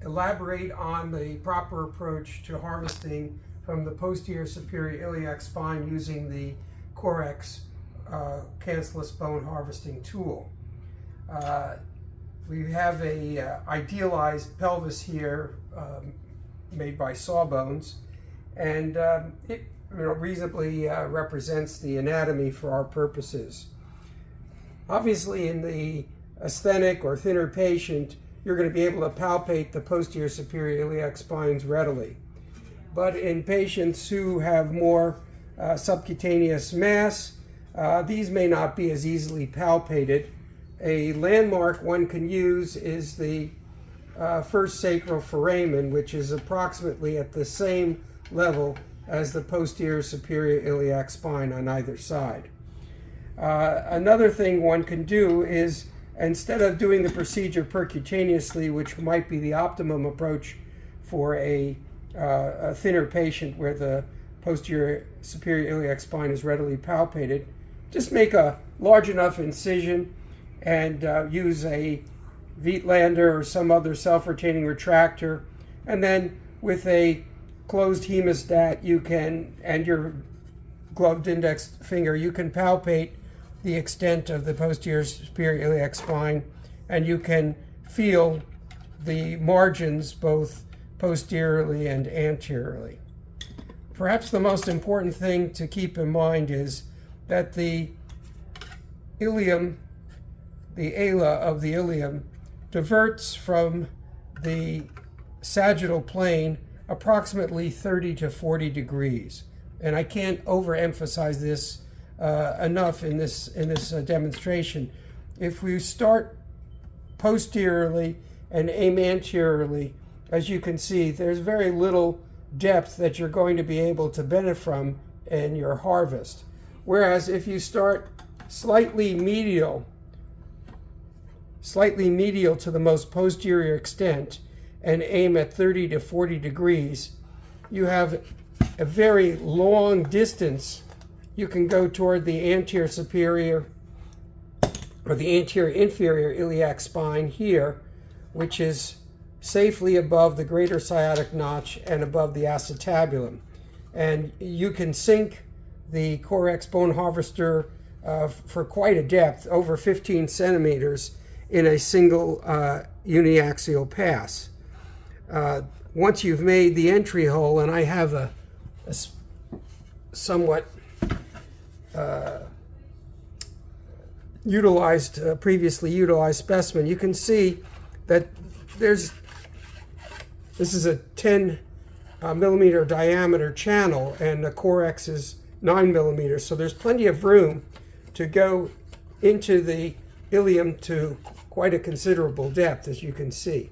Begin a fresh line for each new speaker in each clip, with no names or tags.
elaborate on the proper approach to harvesting from the posterior superior iliac spine using the COREX cancellous bone harvesting tool. We have a idealized pelvis here made by Sawbones, and it reasonably represents the anatomy for our purposes. Obviously, in the asthenic or thinner patient, you're going to be able to palpate the posterior superior iliac spines readily. But in patients who have more subcutaneous mass, these may not be as easily palpated. A landmark one can use is the first sacral foramen, which is approximately at the same level as the posterior superior iliac spine on either side. Another thing one can do is, instead of doing the procedure percutaneously, which might be the optimum approach for a thinner patient where the posterior superior iliac spine is readily palpated, just make a large enough incision and use a Veitlander or some other self-retaining retractor, and then with a closed hemostat you can, and your gloved index finger, you can palpate the extent of the posterior superior iliac spine, and you can feel the margins both posteriorly and anteriorly. Perhaps the most important thing to keep in mind is that the ilium, the ala of the ilium, diverts from the sagittal plane approximately 30 to 40 degrees. And I can't overemphasize this enough in this demonstration. If we start posteriorly and aim anteriorly, as you can see, there's very little depth that you're going to be able to benefit from in your harvest. Whereas if you start slightly medial to the most posterior extent and aim at 30 to 40 degrees, you have a very long distance. You can go toward the anterior superior or the anterior inferior iliac spine here, which is safely above the greater sciatic notch and above the acetabulum. And you can sink the COREX bone harvester for quite a depth, over 15 centimeters, in a single uniaxial pass. Once you've made the entry hole, and I have a somewhat previously utilized specimen, you can see that this is a 10 millimeter diameter channel, and the COREX is 9 millimeters, so there's plenty of room to go into the ilium to quite a considerable depth, as you can see.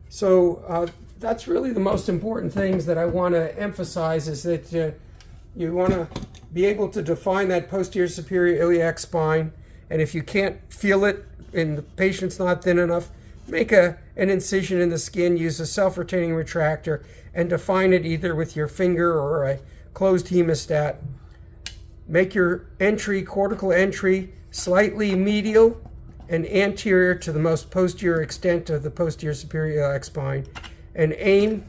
So that's really the most important things that I want to emphasize, is that you want to be able to define that posterior superior iliac spine, and if you can't feel it and the patient's not thin enough, make an incision in the skin, use a self-retaining retractor, and define it either with your finger or a closed hemostat. Make your entry, cortical entry, slightly medial and anterior to the most posterior extent of the posterior superior iliac spine, and aim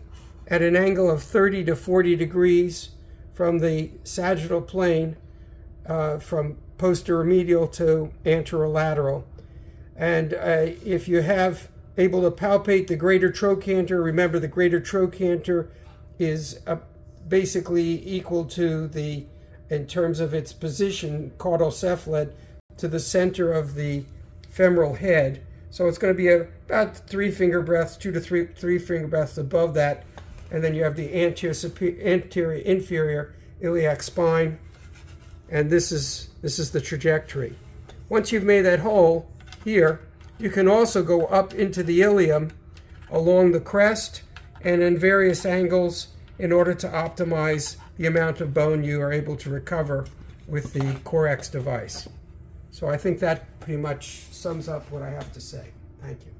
at an angle of 30 to 40 degrees from the sagittal plane, from posterior medial to anterolateral. And if you have able to palpate the greater trochanter, remember the greater trochanter is basically equal to the, in terms of its position, caudal cephalad, to the center of the femoral head. So it's going to be about 3 finger breaths, 2 to 3 finger breaths above that. And then you have the anterior inferior iliac spine. And this is the trajectory. Once you've made that hole here, you can also go up into the ilium along the crest and in various angles in order to optimize the amount of bone you are able to recover with the COREX device. So I think that pretty much sums up what I have to say. Thank you.